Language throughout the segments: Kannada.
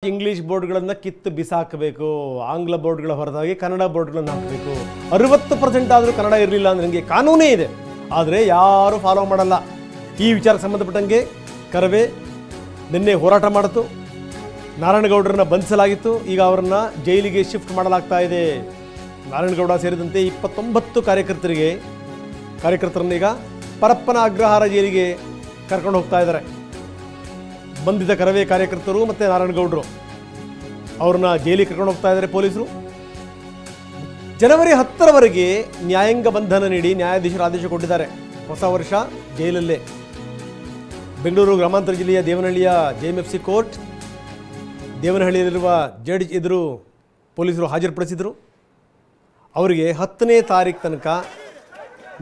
ಇಂಗ್ಲಿಷ್ ಬೋರ್ಡ್ಗಳನ್ನು ಕಿತ್ತು ಬಿಸಾಕಬೇಕು, ಆಂಗ್ಲ ಬೋರ್ಡ್ಗಳ ಹೊರತಾಗಿ ಕನ್ನಡ ಬೋರ್ಡ್ಗಳನ್ನು ಹಾಕಬೇಕು. 60% ಆದರೂ ಕನ್ನಡ ಇರಲಿಲ್ಲ ಅಂದರೆ ನನಗೆ ಕಾನೂನೇ ಇದೆ, ಆದರೆ ಯಾರೂ ಫಾಲೋ ಮಾಡಲ್ಲ. ಈ ವಿಚಾರಕ್ಕೆ ಸಂಬಂಧಪಟ್ಟಂಗೆ ಕರವೇ ನಿನ್ನೆ ಹೋರಾಟ ಮಾಡಿತು. ನಾರಾಯಣಗೌಡರನ್ನ ಬಂಧಿಸಲಾಗಿತ್ತು. ಈಗ ಅವರನ್ನು ಜೈಲಿಗೆ ಶಿಫ್ಟ್ ಮಾಡಲಾಗ್ತಾ ಇದೆ. ನಾರಾಯಣಗೌಡ ಸೇರಿದಂತೆ 29 ಕಾರ್ಯಕರ್ತರನ್ನ ಈಗ ಪರಪ್ಪನ ಅಗ್ರಹಾರ ಜೈಲಿಗೆ ಕರ್ಕೊಂಡು ಹೋಗ್ತಾ ಇದ್ದಾರೆ. ಬಂಧಿತ ಕರವೇ ಕಾರ್ಯಕರ್ತರು ಮತ್ತು ನಾರಾಯಣಗೌಡರು ಅವ್ರನ್ನ ಜೈಲಿಗೆ ಕರ್ಕೊಂಡು ಹೋಗ್ತಾ ಇದ್ದಾರೆ ಪೊಲೀಸರು. ಜನವರಿ 10ರವರೆಗೆ ನ್ಯಾಯಾಂಗ ಬಂಧನ ನೀಡಿ ನ್ಯಾಯಾಧೀಶರು ಆದೇಶ ಕೊಟ್ಟಿದ್ದಾರೆ. ಹೊಸ ವರ್ಷ ಜೈಲಲ್ಲೇ. ಬೆಂಗಳೂರು ಗ್ರಾಮಾಂತರ ಜಿಲ್ಲೆಯ ದೇವನಹಳ್ಳಿಯ JMFC ಕೋರ್ಟ್ ದೇವನಹಳ್ಳಿಯಲ್ಲಿರುವ ಜಡ್ಜ್ ಎದುರು ಪೊಲೀಸರು ಹಾಜರುಪಡಿಸಿದರು. ಅವರಿಗೆ 10ನೇ ತಾರೀಕು ತನಕ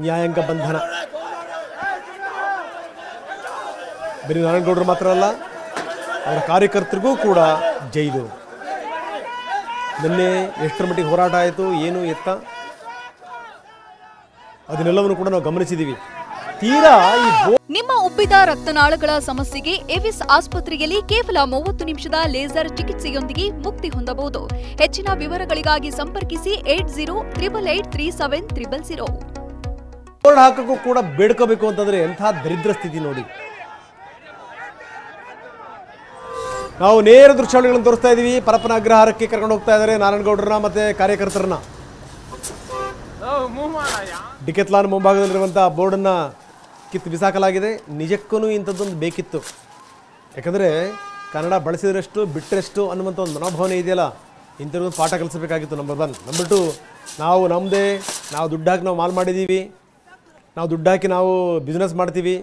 ನ್ಯಾಯಾಂಗ ಬಂಧನ. ಬರೀ ನಾರಾಯಣಗೌಡರು ಮಾತ್ರ ಅಲ್ಲ, ಅವರ ಕಾರ್ಯಕರ್ತರಿಗೂ ಕೂಡ ಜೈಲು. ನಿನ್ನೆ ಎಷ್ಟರ ಮಟ್ಟಿಗೆ ಹೋರಾಟ ಆಯಿತು, ಏನು ಎತ್ತ, ಅದನ್ನೆಲ್ಲವನ್ನು ಕೂಡ ನಾವು ಗಮನಿಸಿದ್ದೀವಿ. ತೀರಾ ನಿಮ್ಮ ಉಬ್ಬಿದ ರಕ್ತನಾಳಗಳ ಸಮಸ್ಯೆಗೆ ಎವಿಸ್ ಆಸ್ಪತ್ರೆಯಲ್ಲಿ ಕೇವಲ 30 ನಿಮಿಷದ ಲೇಸರ್ ಚಿಕಿತ್ಸೆಯೊಂದಿಗೆ ಮುಕ್ತಿ ಹೊಂದಬಹುದು. ಹೆಚ್ಚಿನ ವಿವರಗಳಿಗಾಗಿ ಸಂಪರ್ಕಿಸಿ 8088837300. ಬೋರ್ಡ್ ಹಾಕಕ್ಕೂ ಕೂಡ ಬೇಡ್ಕೋಬೇಕು ಅಂತಂದ್ರೆ ಎಂಥ ದರಿದ್ರ ಸ್ಥಿತಿ ನೋಡಿ. ನಾವು ನೇರ ದೃಶ್ಯಾವಳಿಗಳನ್ನು ತೋರಿಸ್ತಾ ಇದ್ದೀವಿ. ಪರಪ್ಪನ ಅಗ್ರಹಾರಕ್ಕೆ ಕರ್ಕೊಂಡು ಹೋಗ್ತಾ ಇದ್ದಾರೆ ನಾರಾಯಣಗೌಡರನ್ನ ಮತ್ತೆ ಕಾರ್ಯಕರ್ತರನ್ನ. ಡಿಕೆತ್ಲಾನ್ ಮುಂಭಾಗದಲ್ಲಿರುವಂಥ ಬೋರ್ಡನ್ನು ಕಿತ್ತು ಬಿಸಾಕಲಾಗಿದೆ. ನಿಜಕ್ಕೂ ಇಂಥದ್ದೊಂದು ಬೇಕಿತ್ತು. ಯಾಕಂದರೆ ಕನ್ನಡ ಬಳಸಿದ್ರಷ್ಟು ಬಿಟ್ಟರೆಷ್ಟು ಅನ್ನುವಂಥ ಒಂದು ಮನೋಭಾವನೆ ಇದೆಯಲ್ಲ, ಇಂಥದ್ದು ಪಾಠ ಕಲಿಸಬೇಕಾಗಿತ್ತು. ನಂಬರ್ 1. ನಂಬರ್ 2, ನಾವು ನಮ್ಮದೇ, ನಾವು ದುಡ್ಡು ಹಾಕಿ ನಾವು ಮಾಲ್ ಮಾಡಿದ್ದೀವಿ, ನಾವು ದುಡ್ಡು ಹಾಕಿ ನಾವು ಬಿಸ್ನೆಸ್ ಮಾಡ್ತೀವಿ,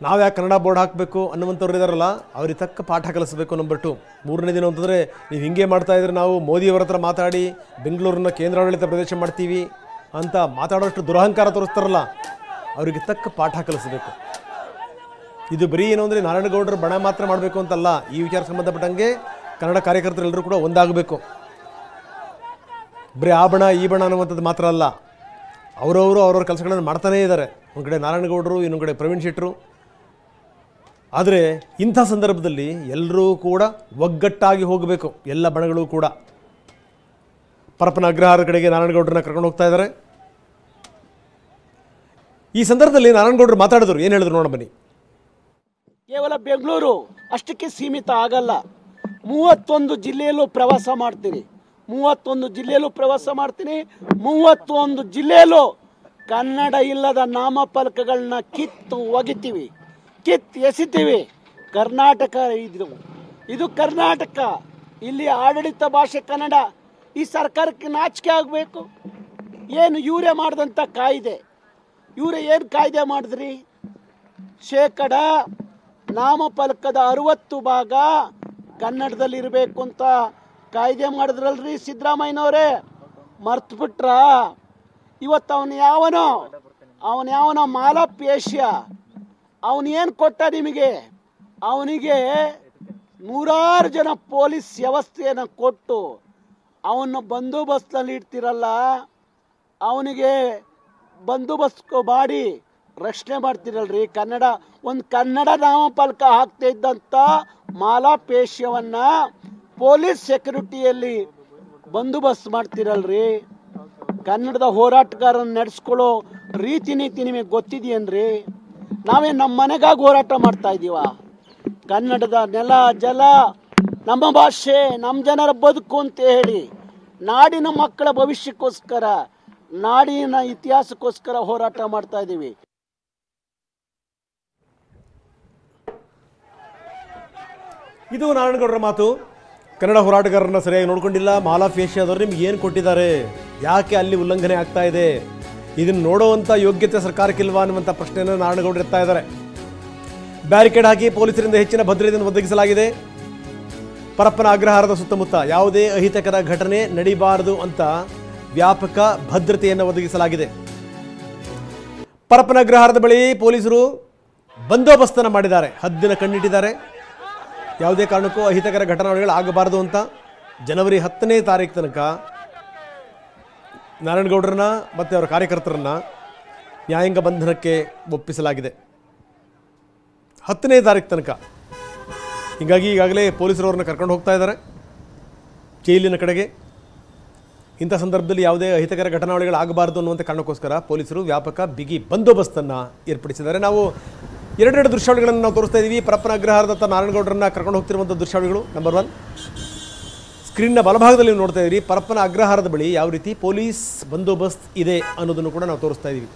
ನಾವು ಯಾಕೆ ಕನ್ನಡ ಬೋರ್ಡ್ ಹಾಕಬೇಕು ಅನ್ನುವಂಥವ್ರು ಇದ್ದಾರಲ್ಲ, ಅವ್ರಿಗೆ ತಕ್ಕ ಪಾಠ ಕಲಿಸಬೇಕು. ನಂಬರ್ 2. 3ನೇ ದಿನ ಅಂತಂದರೆ ನೀವು ಹಿಂಗೆ ಮಾಡ್ತಾಯಿದ್ರೆ ನಾವು ಮೋದಿಯವರ ಹತ್ರ ಮಾತಾಡಿ ಬೆಂಗಳೂರನ್ನ ಕೇಂದ್ರಾಡಳಿತ ಪ್ರದೇಶ ಮಾಡ್ತೀವಿ ಅಂತ ಮಾತಾಡೋಷ್ಟು ದುರಹಂಕಾರ ತೋರಿಸ್ತಾರಲ್ಲ, ಅವರಿಗೆ ತಕ್ಕ ಪಾಠ ಕಲಿಸಬೇಕು. ಇದು ಬರೀ ಏನು ಅಂದರೆ ನಾರಾಯಣಗೌಡರು ಬಣ ಮಾತ್ರ ಮಾಡಬೇಕು ಅಂತಲ್ಲ, ಈ ವಿಚಾರಕ್ಕೆ ಸಂಬಂಧಪಟ್ಟಂಗೆ ಕನ್ನಡ ಕಾರ್ಯಕರ್ತರೆಲ್ಲರೂ ಕೂಡ ಒಂದಾಗಬೇಕು. ಬರೀ ಆ ಬಣ ಈ ಬಣ ಅನ್ನುವಂಥದ್ದು ಮಾತ್ರ ಅಲ್ಲ, ಅವ್ರವ್ರ ಕೆಲಸಗಳನ್ನು ಮಾಡ್ತಾನೇ ಇದ್ದಾರೆ. ಒಂದು ಕಡೆ ನಾರಾಯಣಗೌಡರು, ಇನ್ನೊಂದು ಕಡೆ ಪ್ರವೀಣ್ ಶೆಟ್ಟರು. ಆದರೆ ಇಂಥ ಸಂದರ್ಭದಲ್ಲಿ ಎಲ್ಲರೂ ಕೂಡ ಒಗ್ಗಟ್ಟಾಗಿ ಹೋಗಬೇಕು, ಎಲ್ಲ ಬಣಗಳು ಕೂಡ. ಪರಪ್ಪನ ಅಗ್ರಹಾರ ಕಡೆಗೆ ನಾರಾಯಣಗೌಡರನ್ನ ಕರ್ಕೊಂಡು ಹೋಗ್ತಾ ಇದ್ದಾರೆ. ಈ ಸಂದರ್ಭದಲ್ಲಿ ನಾರಾಯಣಗೌಡರು ಮಾತಾಡಿದ್ರು, ಏನು ಹೇಳಿದ್ರು ನೋಡ ಬನ್ನಿ. ಕೇವಲ ಬೆಂಗಳೂರು ಅಷ್ಟಕ್ಕೆ ಸೀಮಿತ ಆಗಲ್ಲ. 31 ಜಿಲ್ಲೆಯಲ್ಲೂ ಪ್ರವಾಸ ಮಾಡ್ತೀನಿ. 31 ಜಿಲ್ಲೆಯಲ್ಲೂ ಕನ್ನಡ ಇಲ್ಲದ ನಾಮಫಲಕಗಳನ್ನ ಕಿತ್ತು ಒಗಿತೀವಿ, ಕಿತ್ತು ಎಸಿತೀವಿ. ಕರ್ನಾಟಕ ಇದು ಕರ್ನಾಟಕ. ಇಲ್ಲಿ ಆಡಳಿತ ಭಾಷೆ ಕನ್ನಡ. ಈ ಸರ್ಕಾರಕ್ಕೆ ನಾಚಿಕೆ ಆಗಬೇಕು. ಏನು ಇವರೇ ಮಾಡಿದಂಥ ಕಾಯ್ದೆ, ಇವರೇ ಏನು ಕಾಯ್ದೆ ಮಾಡಿದ್ರಿ? ಶೇಕಡ ನಾಮಫಲಕದ 60 ಭಾಗ ಕನ್ನಡದಲ್ಲಿ ಇರಬೇಕು ಅಂತ ಕಾಯ್ದೆ ಮಾಡಿದ್ರಲ್ರಿ ಸಿದ್ದರಾಮಯ್ಯನವರೇ. ಮರ್ತುಬಿಟ್ರ? ಇವತ್ತು ಅವನು ಯಾವನೋ ಮಾಲಪೇಶ್ಯ, ಅವನೇನು ಕೊಟ್ಟ ನಿಮಗೆ? ಅವನಿಗೆ 100 ಜನ ಪೊಲೀಸ್ ವ್ಯವಸ್ಥೆಯನ್ನು ಕೊಟ್ಟು ಅವನ್ನ ಬಂದೋಬಸ್ತ್ನಲ್ಲಿ ಇಡ್ತಿರಲ್ಲ, ಅವನಿಗೆ ಬಂದೋಬಸ್ತ್ ಮಾಡಿ ರಕ್ಷಣೆ ಮಾಡ್ತಿರಲ್ರಿ. ಕನ್ನಡ ನಾಮಫಲಕ ಹಾಕ್ತಾ ಇದ್ದಂಥ ಮಾಲಾಪೇಶ್ಯವನ್ನ ಪೊಲೀಸ್ ಸೆಕ್ಯೂರಿಟಿಯಲ್ಲಿ ಬಂದೋಬಸ್ತ್ ಮಾಡ್ತಿರಲ್ರಿ. ಕನ್ನಡದ ಹೋರಾಟಗಾರನ ನಡೆಸ್ಕೊಳ್ಳೋ ರೀತಿ ನೀತಿ ನಿಮಗೆ ಗೊತ್ತಿದೆಯೇನ್ರಿ? ನಾವೇ ನಮ್ಮ ಮನೆಗಾಗಿ ಹೋರಾಟ ಮಾಡ್ತಾ ಇದ್ದೀವ? ಕನ್ನಡದ ನೆಲ ಜಲ, ನಮ್ಮ ಭಾಷೆ, ನಮ್ಮ ಜನರ ಬದುಕು ಅಂತ ಹೇಳಿ ನಾಡಿನ ಮಕ್ಕಳ ಭವಿಷ್ಯಕ್ಕೋಸ್ಕರ, ನಾಡಿನ ಇತಿಹಾಸಕ್ಕೋಸ್ಕರ ಹೋರಾಟ ಮಾಡ್ತಾ ಇದ್ದೀವಿ. ಇದು ನಾರಾಯಣಗೌಡರ ಮಾತು. ಕನ್ನಡ ಹೋರಾಟಗಾರರನ್ನ ಸರಿಯಾಗಿ ನೋಡ್ಕೊಂಡಿಲ್ಲ. ಮಾಲಾಫೇಶಿಯಾದವರು ನಿಮ್ಗೆ ಏನು ಕೊಟ್ಟಿದ್ದಾರೆ? ಯಾಕೆ ಅಲ್ಲಿ ಉಲ್ಲಂಘನೆ ಆಗ್ತಾ ಇದೆ? ಇದನ್ನು ನೋಡುವಂಥ ಯೋಗ್ಯತೆ ಸರ್ಕಾರಕ್ಕಿಲ್ವಾ ಅನ್ನುವಂಥ ಪ್ರಶ್ನೆಯನ್ನು ನಾರಾಯಣಗೌಡರು ಎತ್ತಾ ಇದ್ದಾರೆ. ಬ್ಯಾರಿಕೇಡ್ ಹಾಕಿ ಪೊಲೀಸರಿಂದ ಹೆಚ್ಚಿನ ಭದ್ರತೆಯನ್ನು ಒದಗಿಸಲಾಗಿದೆ. ಪರಪ್ಪನ ಅಗ್ರಹಾರದ ಸುತ್ತಮುತ್ತ ಯಾವುದೇ ಅಹಿತಕರ ಘಟನೆ ನಡೀಬಾರದು ಅಂತ ವ್ಯಾಪಕ ಭದ್ರತೆಯನ್ನು ಒದಗಿಸಲಾಗಿದೆ. ಪರಪ್ಪನ ಅಗ್ರಹಾರದ ಬಳಿ ಪೊಲೀಸರು ಬಂದೋಬಸ್ತನ್ನು ಮಾಡಿದ್ದಾರೆ, ಹದ್ದಿನ ಕಣ್ಣಿಟ್ಟಿದ್ದಾರೆ. ಯಾವುದೇ ಕಾರಣಕ್ಕೂ ಅಹಿತಕರ ಘಟನೆಗಳು ಆಗಬಾರದು ಅಂತ ಜನವರಿ 10ನೇ ತಾರೀಕು ತನಕ ನಾರಾಯಣಗೌಡರನ್ನ ಮತ್ತು ಅವರ ಕಾರ್ಯಕರ್ತರನ್ನ ನ್ಯಾಯಾಂಗ ಬಂಧನಕ್ಕೆ ಒಪ್ಪಿಸಲಾಗಿದೆ. 10ನೇ ತಾರೀಕು ತನಕ ಹೀಗಾಗಿ ಈಗಾಗಲೇ ಪೊಲೀಸರು ಅವ್ರನ್ನ ಕರ್ಕೊಂಡು ಹೋಗ್ತಾ ಇದ್ದಾರೆ ಜೈಲಿನ ಕಡೆಗೆ. ಇಂಥ ಸಂದರ್ಭದಲ್ಲಿ ಯಾವುದೇ ಅಹಿತಕರ ಘಟನಾವಳಿಗಳಾಗಬಾರ್ದು ಅನ್ನುವಂಥ ಕಾರಣಕ್ಕೋಸ್ಕರ ಪೊಲೀಸರು ವ್ಯಾಪಕ ಬಿಗಿ ಬಂದೋಬಸ್ತನ್ನು ಏರ್ಪಡಿಸಿದ್ದಾರೆ. ನಾವು ಎರಡೆರಡು ದೃಶ್ಯಾವಳಿಗಳನ್ನು ನಾವು ತೋರಿಸ್ತಾ ಇದ್ದೀವಿ. ಪರಪ್ಪನ ಅಗ್ರಹಾರದತ್ತ ನಾರಾಯಣಗೌಡರನ್ನ ಕರ್ಕೊಂಡು ಹೋಗ್ತಿರುವಂಥ ದೃಶ್ಯಾವಳಿಗಳು. ನಂಬರ್ 1, ಸ್ಕ್ರೀನ್ನ ಬಲಭಾಗದಲ್ಲಿ ನೀವು ನೋಡ್ತಾ ಇದ್ದೀರಿ. ಪರಪ್ಪನ ಅಗ್ರಹಾರದ ಬಳಿ ಯಾವ ರೀತಿ ಪೊಲೀಸ್ ಬಂದೋಬಸ್ತ್ ಇದೆ ಅನ್ನೋದನ್ನು ಕೂಡ ನಾವು ತೋರಿಸ್ತಾ ಇದ್ದೀವಿ.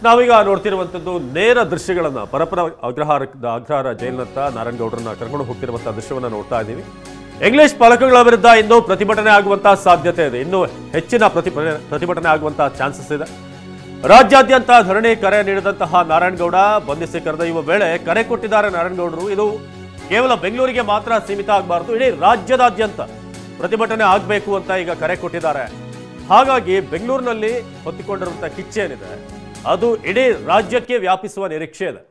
ನಾವೀಗ ನೋಡ್ತಿರುವಂಥದ್ದು ನೇರ ದೃಶ್ಯಗಳನ್ನು ಪರಪ್ಪನ ಅಗ್ರಹಾರ ಜೈಲಿನತ್ತ ನಾರಾಯಣಗೌಡರನ್ನ ಕರ್ಕೊಂಡು ಹೋಗ್ತಿರುವಂತಹ ದೃಶ್ಯವನ್ನು ನೋಡ್ತಾ ಇದ್ದೀವಿ. ಇಂಗ್ಲಿಷ್ ಫಲಕಗಳ ವಿರುದ್ಧ ಇನ್ನೂ ಪ್ರತಿಭಟನೆ ಆಗುವಂತಹ ಸಾಧ್ಯತೆ ಇದೆ. ಇನ್ನೂ ಹೆಚ್ಚಿನ ಪ್ರತಿಭಟನೆ ಆಗುವಂತಹ ಚಾನ್ಸಸ್ ಇದೆ. ರಾಜ್ಯಾದ್ಯಂತ ಧರಣಿ ಕರೆ ನೀಡಿದಂತಹ ನಾರಾಯಣಗೌಡ ಬಂಧಿಸಿ ಕರೆದೊಯ್ಯುವ ವೇಳೆ ಕರೆ ಕೊಟ್ಟಿದ್ದಾರೆ ನಾರಾಯಣಗೌಡರು. ಇದು ಕೇವಲ ಬೆಂಗಳೂರಿಗೆ ಮಾತ್ರ ಸೀಮಿತ ಆಗಬಾರದು, ಇಡೀ ರಾಜ್ಯದಾದ್ಯಂತ ಪ್ರತಿಭಟನೆ ಆಗಬೇಕು ಅಂತ ಈಗ ಕರೆ ಕೊಟ್ಟಿದ್ದಾರೆ. ಹಾಗಾಗಿ ಬೆಂಗಳೂರಿನಲ್ಲಿ ಹೊತ್ತಿಕೊಂಡಿರುವಂತಹ ಕಿಚ್ಚೇನಿದೆ ಅದು ಇಡೀ ರಾಜ್ಯಕ್ಕೆ ವ್ಯಾಪಿಸುವ ನಿರೀಕ್ಷೆ ಇದೆ.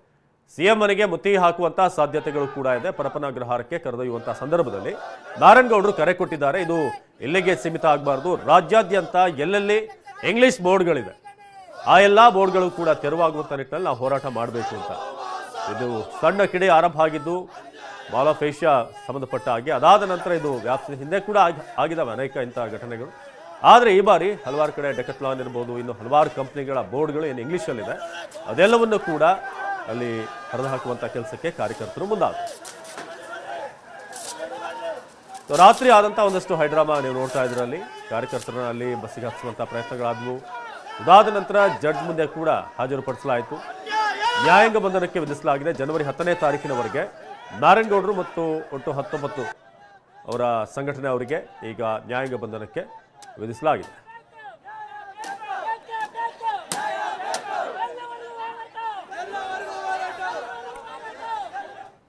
ಸಿಎಂ ಮನೆಗೆ ಮುತ್ತಿಗೆ ಹಾಕುವಂತಹ ಸಾಧ್ಯತೆಗಳು ಕೂಡ ಇದೆ. ಪರಪ್ಪನ ಅಗ್ರಹಾರಕ್ಕೆ ಕರೆದೊಯ್ಯುವಂತಹ ಸಂದರ್ಭದಲ್ಲಿ ನಾರಾಯಣಗೌಡರು ಕರೆ ಕೊಟ್ಟಿದ್ದಾರೆ. ಇದು ಇಲ್ಲಿಗೆ ಸೀಮಿತ ಆಗಬಾರ್ದು, ರಾಜ್ಯಾದ್ಯಂತ ಎಲ್ಲೆಲ್ಲಿ ಇಂಗ್ಲಿಷ್ ಬೋರ್ಡ್ಗಳಿದೆ ಆ ಎಲ್ಲ ಬೋರ್ಡ್ಗಳು ಕೂಡ ತೆರವಾಗುವಂಥ ನಿಟ್ಟಿನಲ್ಲಿ ನಾವು ಹೋರಾಟ ಮಾಡಬೇಕು ಅಂತ. ಇದು ಸಣ್ಣ ಕಿಡಿ ಆರಂಭ ಆಗಿದ್ದು ಮಾಲ್ ಆಫ್ ಏಷ್ಯಾ ಸಂಬಂಧಪಟ್ಟ ಹಾಗೆ. ಅದಾದ ನಂತರ ಇದು ವ್ಯಾಪ್ತಿ ಹಿಂದೆ ಕೂಡ ಆಗಿದ್ದಾವೆ ಅನೇಕ ಇಂಥ ಘಟನೆಗಳು. ಆದರೆ ಈ ಬಾರಿ ಹಲವಾರು ಕಡೆ ಡೆಕತ್ಲಾನ್ ಇರ್ಬೋದು, ಇನ್ನು ಹಲವಾರು ಕಂಪ್ನಿಗಳ ಬೋರ್ಡ್ಗಳು ಏನು ಇಂಗ್ಲೀಷಲ್ಲಿದೆ ಅದೆಲ್ಲವನ್ನು ಕೂಡ ಅಲ್ಲಿ ಹರಿದು ಹಾಕುವಂಥ ಕೆಲಸಕ್ಕೆ ಕಾರ್ಯಕರ್ತರು ಮುಂದಾದರು. ರಾತ್ರಿ ಆದಂಥ ಒಂದಷ್ಟು ಹೈಡ್ರಾಮಾ ನೀವು ನೋಡ್ತಾ ಇದ್ರಲ್ಲಿ ಕಾರ್ಯಕರ್ತರನ್ನ ಅಲ್ಲಿ ಬಸ್ಸಿಗೆ ಹಚ್ಚುವಂಥ ಪ್ರಯತ್ನಗಳಾದವು. ಇದಾದ ನಂತರ ಜಡ್ಜ್ ಮುಂದೆ ಕೂಡ ಹಾಜರುಪಡಿಸಲಾಯಿತು. ನ್ಯಾಯಾಂಗ ಬಂಧನಕ್ಕೆ ವಿಧಿಸಲಾಗಿದೆ. ಜನವರಿ 10ನೇ ತಾರೀಕಿನವರೆಗೆ ನಾರಾಯಣಗೌಡರು ಮತ್ತು ಒಟ್ಟು 19 ಅವರ ಸಂಘಟನೆ ಅವರಿಗೆ ಈಗ ನ್ಯಾಯಾಂಗ ಬಂಧನಕ್ಕೆ ವಿಧಿಸಲಾಗಿದೆ.